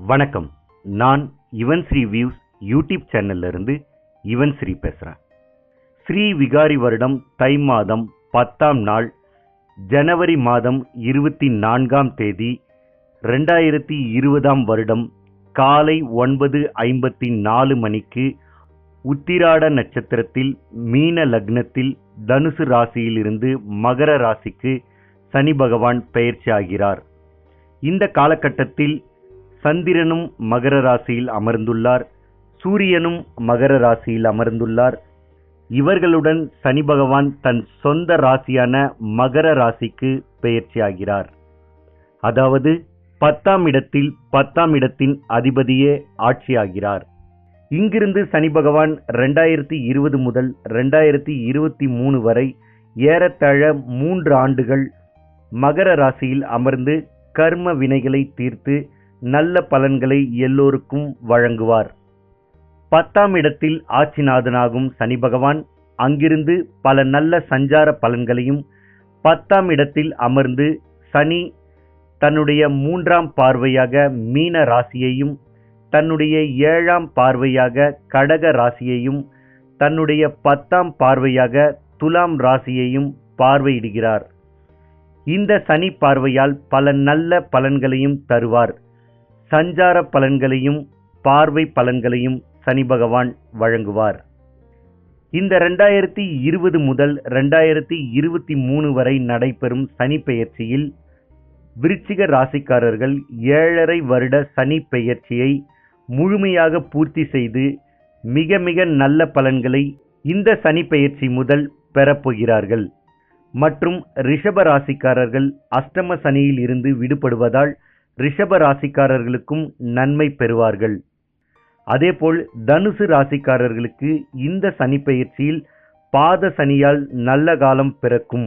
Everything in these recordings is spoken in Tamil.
வணக்கம். நான் யுவன் ஸ்ரீ வியூஸ் யூடியூப் சேனல்ல இருந்து யுவன் ஸ்ரீ பேசுறேன். ஸ்ரீ விகாரி வருடம் தை மாதம் 10ஆம் நாள் ஜனவரி மாதம் 24ஆம் தேதி 2020ஆம் வருடம் காலை 9:54 மணிக்கு உத்திராட நட்சத்திரத்தில் மீன லக்னத்தில் தனுசு ராசியிலிருந்து மகர ராசிக்கு சனி பகவான் பெயர்ச்சி ஆகிறார். இந்த காலகட்டத்தில் சந்திரனும் மகர ராசியில் அமர்ந்துள்ளார், சூரியனும் மகர ராசியில் அமர்ந்துள்ளார். இவர்களுடன் சனி பகவான் தன் சொந்த ராசியான மகர ராசிக்கு பெயர்ச்சி ஆகிறார். அதாவது 10ஆம் இடத்தின் அதிபதியே ஆட்சியாகிறார். இங்கிருந்து சனி பகவான் 2020 முதல் 2023 வரை ஏறத்தாழ 3 ஆண்டுகள் மகர ராசியில் அமர்ந்து கர்ம வினைகளை தீர்த்து நல்ல பலன்களை எல்லோருக்கும் வழங்குவார். 10ஆம் இடத்தில் ஆட்சிநாதனாகும் சனி பகவான் அங்கிருந்து பல நல்ல சஞ்சார பலன்களையும் 10ஆம் இடத்தில் அமர்ந்து சனி தன்னுடைய 3ஆம் பார்வையாக மீன ராசியையும் தன்னுடைய 7ஆம் பார்வையாக கடக ராசியையும் தன்னுடைய 10ஆம் பார்வையாக துலாம் ராசியையும் பார்வையிடுகிறார். இந்த சனி பார்வையால் பல நல்ல பலன்களையும் தருவார். சஞ்சார பலன்களையும் பார்வை பலன்களையும் சனி பகவான் வழங்குவார். இந்த 2020 முதல் 2023 வரை நடைபெறும் சனி பெயர்ச்சியில் விருச்சிக ராசிக்காரர்கள் 7.5 வருட சனி பெயர்ச்சியை முழுமையாக பூர்த்தி செய்து மிக மிக நல்ல பலன்களை இந்த சனி பெயர்ச்சி முதல் பெறப்போகிறார்கள். மற்றும் ரிஷப ராசிக்காரர்கள் அஷ்டம சனியில் இருந்து விடுபடுவதால் ரிஷப ராசிக்காரர்களுக்கும் நன்மை பெறுவார்கள். அதேபோல் தனுசு ராசிக்காரர்களுக்கு இந்த சனி பெயர்ச்சியில் பாத சனியால் நல்ல காலம் பிறக்கும்.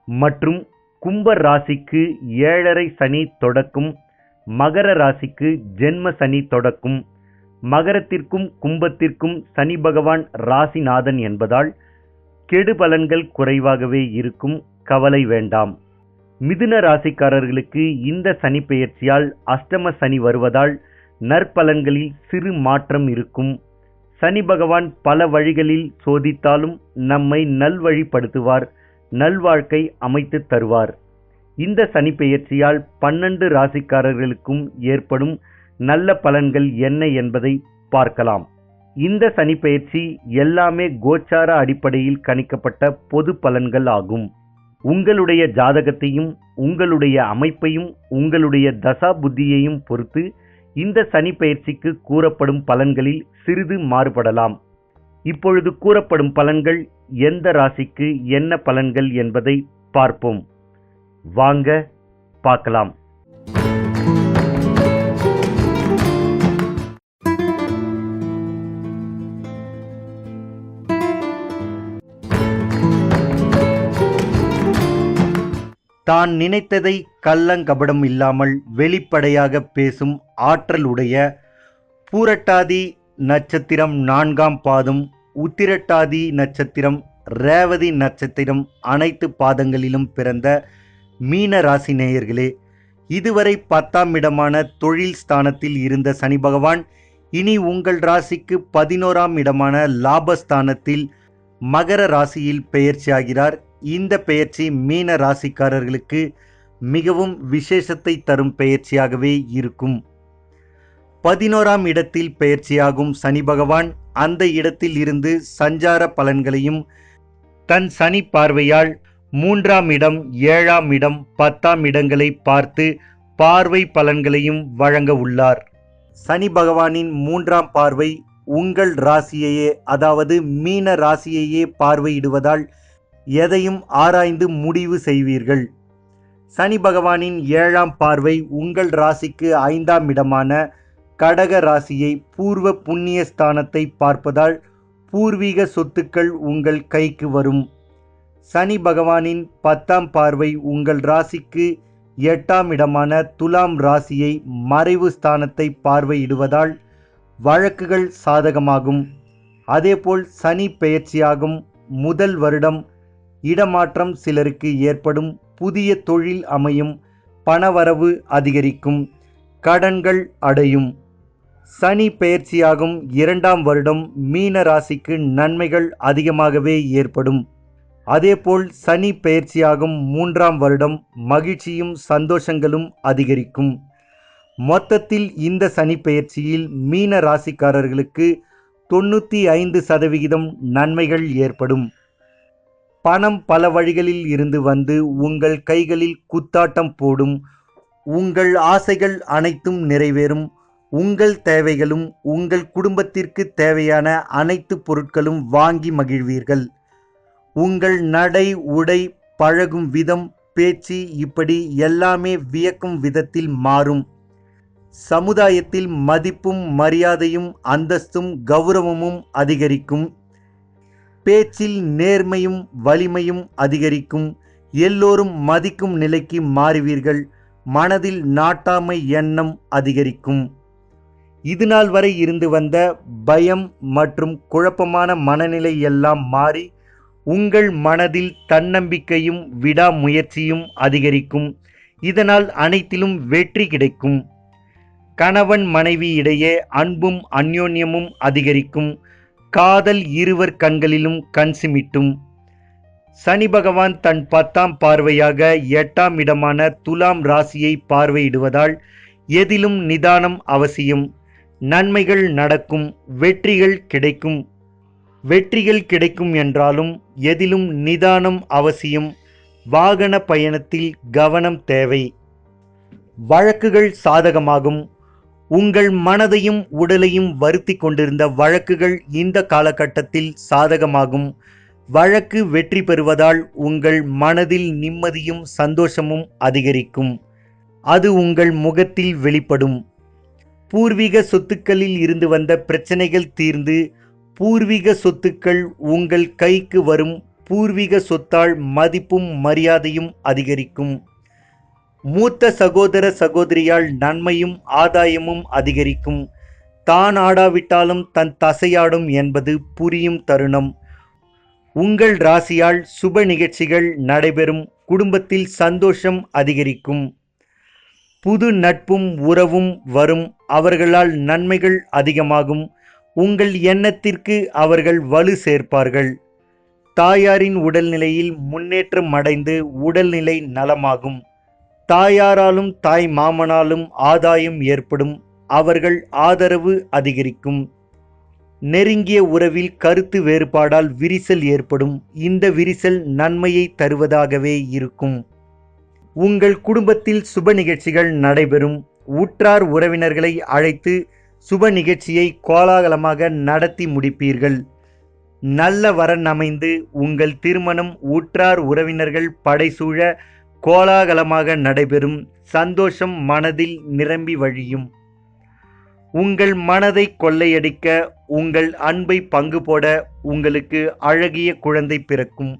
மற்றும் கும்ப ராசிக்கு 7.5 சனி தொடக்கும். மகர ராசிக்கு ஜென்ம சனி தொடக்கும். மகரத்திற்கும் கும்பத்திற்கும் சனி பகவான் ராசிநாதன் என்பதால் கெடு பலன்கள் குறைவாகவே இருக்கும், கவலை வேண்டாம். மிதுன ராசிக்காரர்களுக்கு இந்த சனி பெயர்ச்சியால் அஷ்டம சனி வருவதால் நற்பலன்களில் சிறு மாற்றம் இருக்கும். சனி பகவான் பல வழிகளில் சோதித்தாலும் நம்மை நல்வழிப்படுத்துவார், நல்வாழ்க்கை அமைத்து தருவார். இந்த சனி பெயர்ச்சியால் 12 ராசிக்காரர்களுக்கும் ஏற்படும் நல்ல பலன்கள் என்ன என்பதை பார்க்கலாம். இந்த சனி பெயர்ச்சி எல்லாமே கோச்சார அடிப்படையில் கணிக்கப்பட்ட பொது பலன்கள் ஆகும். உங்களுடைய ஜாதகத்தையும் உங்களுடைய அமைப்பையும் உங்களுடைய தசா புத்தியையும் பொறுத்து இந்த சனி பெயர்ச்சிக்கு கூறப்படும் பலன்களில் சிறிது மாறுபடலாம். இப்பொழுது கூறப்படும் பலன்கள் எந்த ராசிக்கு என்ன பலன்கள் என்பதை பார்ப்போம். வாங்க பார்க்கலாம். தான் நினைத்ததை கள்ளங்கபடம் இல்லாமல் வெளிப்படையாக பேசும் ஆற்றல் உடைய பூரட்டாதி நட்சத்திரம் 4ஆம் பாதம், உத்திரட்டாதி நட்சத்திரம், ரேவதி நட்சத்திரம் அனைத்து பாதங்களிலும் பிறந்த மீன ராசி நேயர்களே, இதுவரை 10ஆம் இடமான தொழில் ஸ்தானத்தில் இருந்த சனி பகவான் இனி உங்கள் ராசிக்கு 11ஆம் இடமான லாபஸ்தானத்தில் மகர ராசியில் பெயர்ச்சியாகிறார். இந்த பெயர்ச்சி மீன ராசிக்காரர்களுக்கு மிகவும் விசேஷத்தை தரும் பெயர்ச்சியாகவே இருக்கும். 11ஆம் இடத்தில் பெயர்ச்சியாகும் சனி பகவான் அந்த இடத்தில் இருந்து சஞ்சார பலன்களையும் தன் சனி பார்வையால் 3ஆம் இடம், 7ஆம் இடம், 10ஆம் இடங்களை பார்த்து பார்வை பலன்களையும் வழங்க உள்ளார். சனி பகவானின் 3ஆம் பார்வை உங்கள் ராசியையே, அதாவது மீன ராசியையே பார்வையிடுவதால் எதையும் ஆராய்ந்து முடிவு செய்வீர்கள். சனி பகவானின் 7ஆம் பார்வை உங்கள் ராசிக்கு 5ஆம் இடமான கடக ராசியை, பூர்வ புண்ணிய ஸ்தானத்தை பார்ப்பதால் பூர்வீக சொத்துக்கள் உங்கள் கைக்கு வரும். சனி பகவானின் 10ஆம் பார்வை உங்கள் ராசிக்கு 8ஆம் இடமான துலாம் ராசியை, மறைவு ஸ்தானத்தை பார்வையிடுவதால் வழக்குகள் சாதகமாகும். அதேபோல் சனி பெயர்ச்சியாகும் முதல் வருடம் இடமாற்றம் சிலருக்கு ஏற்படும், புதிய தொழில் அமையும், பணவரவு அதிகரிக்கும். கடன்கள் அடையும். சனி பெயர்ச்சியாகும் 2ஆம் வருடம் மீன ராசிக்கு நன்மைகள் அதிகமாகவே ஏற்படும். அதேபோல் சனி பெயர்ச்சியாகும் 3ஆம் வருடம் மகிழ்ச்சியும் சந்தோஷங்களும் அதிகரிக்கும். மொத்தத்தில் இந்த சனி பெயர்ச்சியில் மீன ராசிக்காரர்களுக்கு 95% நன்மைகள் ஏற்படும். பணம் பல வழிகளில் இருந்து வந்து உங்கள் கைகளில் குத்தாட்டம் போடும். உங்கள் ஆசைகள் அனைத்தும் நிறைவேறும். உங்கள் தேவைகளும் உங்கள் குடும்பத்திற்கு தேவையான அனைத்து பொருட்களும் வாங்கி மகிழ்வீர்கள். உங்கள் நடை, உடை, பழகும் விதம், பேச்சு இப்படி எல்லாமே வியக்கும் விதத்தில் மாறும். சமுதாயத்தில் மதிப்பும் மரியாதையும் அந்தஸ்தும் கௌரவமும் அதிகரிக்கும். பேச்சில் நேர்மையும் வலிமையும் அதிகரிக்கும். எல்லோரும் மதிக்கும் நிலைக்கு மாறுவீர்கள். மனதில் நாட்டாமை எண்ணம் அதிகரிக்கும். இதுநாள் வரை இருந்து வந்த பயம் மற்றும் குழப்பமான மனநிலை எல்லாம் மாறி உங்கள் மனதில் தன்னம்பிக்கையும் விடாமுயற்சியும் அதிகரிக்கும். இதனால் அனைத்திலும் வெற்றி கிடைக்கும். கணவன் மனைவி இடையே அன்பும் அந்யோன்யமும் அதிகரிக்கும். காதல் இருவர் கண்களிலும் கண் சிமிட்டும். சனி பகவான் தன் 10ஆம் பார்வையாக 8ஆம் இடமான துலாம் ராசியை பார்வையிடுவதால் எதிலும் நிதானம் அவசியம். நன்மைகள் நடக்கும். வெற்றிகள் கிடைக்கும். வெற்றிகள் கிடைக்கும் என்றாலும் எதிலும் நிதானம் அவசியம். வாகன பயணத்தில் கவனம் தேவை. வழக்குகள் சாதகமாகும். உங்கள் மனதையும் உடலையும் வருத்தி கொண்டிருந்த வழக்குகள் இந்த காலகட்டத்தில் சாதகமாகும். வழக்கு வெற்றி பெறுவதால் உங்கள் மனதில் நிம்மதியும் சந்தோஷமும் அதிகரிக்கும். அது உங்கள் முகத்தில் வெளிப்படும். பூர்வீக சொத்துக்களில் இருந்து வந்த பிரச்சனைகள் தீர்ந்து பூர்வீக சொத்துக்கள் உங்கள் கைக்கு வரும். பூர்வீக சொத்தால் மதிப்பும் மரியாதையும் அதிகரிக்கும். மூத்த சகோதர சகோதரியால் நன்மையும் ஆதாயமும் அதிகரிக்கும். தான் ஆடாவிட்டாலும் தன் தசையாடும் என்பது புரியும் தருணம். உங்கள் ராசியால் சுப நிகழ்ச்சிகள் நடைபெறும். குடும்பத்தில் சந்தோஷம் அதிகரிக்கும். புது நட்பும் உறவும் வரும். அவர்களால் நன்மைகள் அதிகமாகும். உங்கள் எண்ணத்திற்கு அவர்கள் வலு சேர்ப்பார்கள். தாயாரின் உடல்நிலையில் முன்னேற்றம் அடைந்து உடல்நிலை நலமாகும். தாயாராலும் தாய் மாமனாலும் ஆதாயம் ஏற்படும். அவர்கள் ஆதரவு அதிகரிக்கும். நெருங்கிய உறவில் கருத்து வேறுபாடால் விரிசல் ஏற்படும். இந்த விரிசல் நன்மையை தருவதாகவே இருக்கும். உங்கள் குடும்பத்தில் சுப நிகழ்ச்சிகள் நடைபெறும். உற்றார் உறவினர்களை அழைத்து சுப நிகழ்ச்சியை கோலாகலமாக நடத்தி முடிப்பீர்கள். நல்ல வரன் அமைந்து உங்கள் திருமணம் உற்றார் உறவினர்கள் படைசூழ கோலாகலமாக நடைபெறும். சந்தோஷம் மனதில் நிரம்பி வழியும். உங்கள் மனதை கொள்ளையடிக்க, உங்கள் அன்பை பங்கு போட உங்களுக்கு அழகிய குழந்தை பிறக்கும்.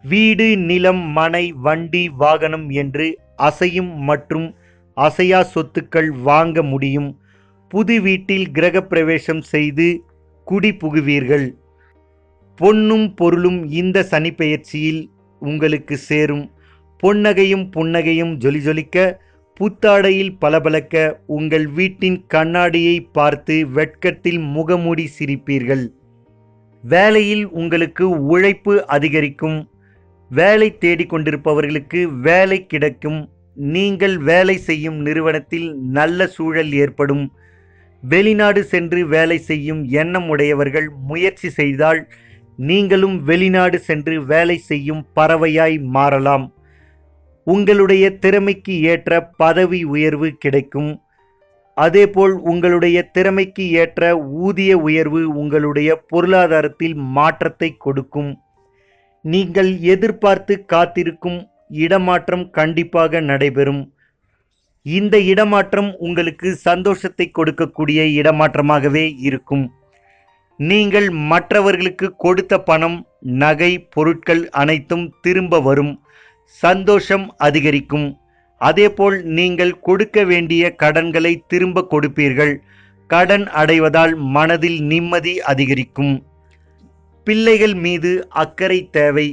வீடு, நிலம், மனை, வண்டி, வாகனம் என்று அசையும் மற்றும் அசையா சொத்துக்கள் வாங்க முடியும். புது வீட்டில் கிரகப்பிரவேசம் செய்து குடி புகுவீர்கள். பொன்னும் பொருளும் இந்த சனி பெயர்ச்சியில் உங்களுக்கு சேரும். பொன்னகையும் புன்னகையும் ஜொலிஜொலிக்க, புத்தாடையில் பளபளக்க, உங்கள் வீட்டின் கண்ணாடியை பார்த்து வெட்கத்தில் முகமூடி சிரிப்பீர்கள். வேலையில் உங்களுக்கு உழைப்பு அதிகரிக்கும். வேலை தேடிக்கொண்டிருப்பவர்களுக்கு வேலை கிடைக்கும். நீங்கள் வேலை செய்யும் நிறுவனத்தில் நல்ல சூழல் ஏற்படும். வெளிநாடு சென்று வேலை செய்யும் எண்ணம் உடையவர்கள் முயற்சி செய்தால் நீங்களும் வெளிநாடு சென்று வேலை செய்யும் பறவையாய் மாறலாம். உங்களுடைய திறமைக்கு ஏற்ற பதவி உயர்வு கிடைக்கும். அதேபோல் உங்களுடைய திறமைக்கு ஏற்ற ஊதிய உயர்வு உங்களுடைய பொருளாதாரத்தில் மாற்றத்தை கொடுக்கும். நீங்கள் எதிர்பார்த்து காத்திருக்கும் இடமாற்றம் கண்டிப்பாக நடைபெறும். இந்த இடமாற்றம் உங்களுக்கு சந்தோஷத்தை கொடுக்கக்கூடிய இடமாற்றமாகவே இருக்கும். நீங்கள் மற்றவர்களுக்கு கொடுத்த பணம், நகை, பொருட்கள் அனைத்தும் திரும்ப வரும். சந்தோஷம் அதிகரிக்கும். அதேபோல் நீங்கள் கொடுக்க வேண்டிய கடன்களை திரும்ப கொடுப்பீர்கள். கடன் அடைவதால் மனதில் நிம்மதி அதிகரிக்கும். பிள்ளைகள் மீது அக்கறை தேவை.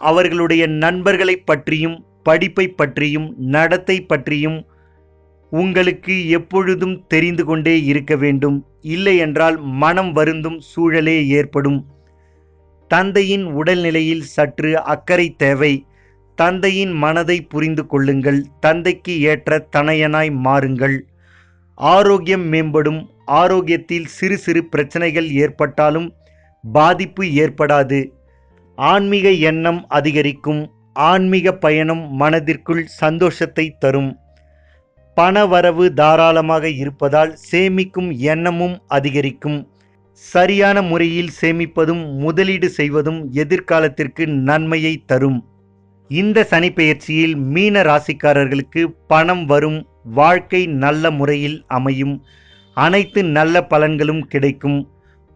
அவர்களுடைய நண்பர்களை பற்றியும், படிப்பை பற்றியும், நடத்தை பற்றியும் உங்களுக்கு எப்பொழுதும் தெரிந்து கொண்டே இருக்க வேண்டும், இல்லை என்றால் மனம் வருந்தும் சூழலே ஏற்படும். தந்தையின் உடல்நிலையில் சற்று அக்கறை தேவை. தந்தையின் மனதை புரிந்து கொள்ளுங்கள். தந்தைக்கு ஏற்ற தனையனாய் மாறுங்கள். ஆரோக்கியம் மேம்படும். ஆரோக்கியத்தில் சிறு சிறு பிரச்சனைகள் ஏற்பட்டாலும் பாதிப்பு ஏற்படாது. ஆன்மீக எண்ணம் அதிகரிக்கும். ஆன்மீக பயணம் மனதிற்குள் சந்தோஷத்தை தரும். பணவரவு தாராளமாக இருப்பதால் சேமிக்கும் எண்ணமும் அதிகரிக்கும். சரியான முறையில் சேமிப்பதும் முதலீடு செய்வதும் எதிர்காலத்திற்கு நன்மையை தரும். இந்த சனிப்பெயர்ச்சியில் மீன ராசிக்காரர்களுக்கு பணம் வரும். வாழ்க்கை நல்ல முறையில் அமையும். அனைத்து நல்ல பலன்களும் கிடைக்கும்.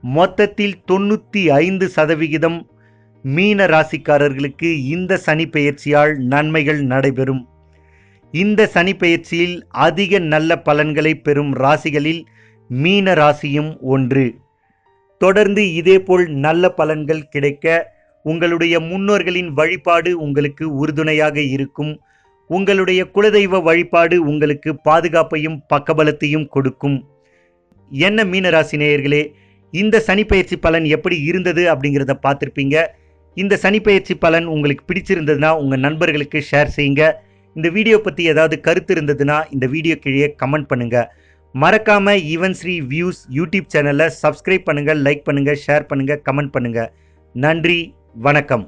மொத்தத்தில் 95% மீன ராசிக்காரர்களுக்கு இந்த சனிப்பெயர்ச்சியால் நன்மைகள் நடைபெறும். இந்த சனிப்பெயர்ச்சியில் அதிக நல்ல பலன்களை பெறும் ராசிகளில் மீன ராசியும் ஒன்று. தொடர்ந்து இதேபோல் நல்ல பலன்கள் கிடைக்க உங்களுடைய முன்னோர்களின் வழிபாடு உங்களுக்கு உறுதுணையாக இருக்கும். உங்களுடைய குலதெய்வ வழிபாடு உங்களுக்கு பாதுகாப்பையும் பக்கபலத்தையும் கொடுக்கும். என்ன மீனராசி நேயர்களே, இந்த சனிப்பெயர்ச்சி பலன் எப்படி இருந்தது அப்படிங்கிறத பார்த்துருப்பீங்க. இந்த சனிப்பெயர்ச்சி பலன் உங்களுக்கு பிடிச்சிருந்ததுன்னா உங்கள் நண்பர்களுக்கு ஷேர் செய்யுங்க. இந்த வீடியோ பற்றி ஏதாவது கருத்து இருந்ததுன்னா இந்த வீடியோ கீழே கமெண்ட் பண்ணுங்கள். மறக்காமல் ஈவன் ஸ்ரீ வியூஸ் யூடியூப் சேனலை சப்ஸ்கிரைப் பண்ணுங்கள், லைக் பண்ணுங்கள், ஷேர் பண்ணுங்கள், கமெண்ட் பண்ணுங்கள். நன்றி, வணக்கம்.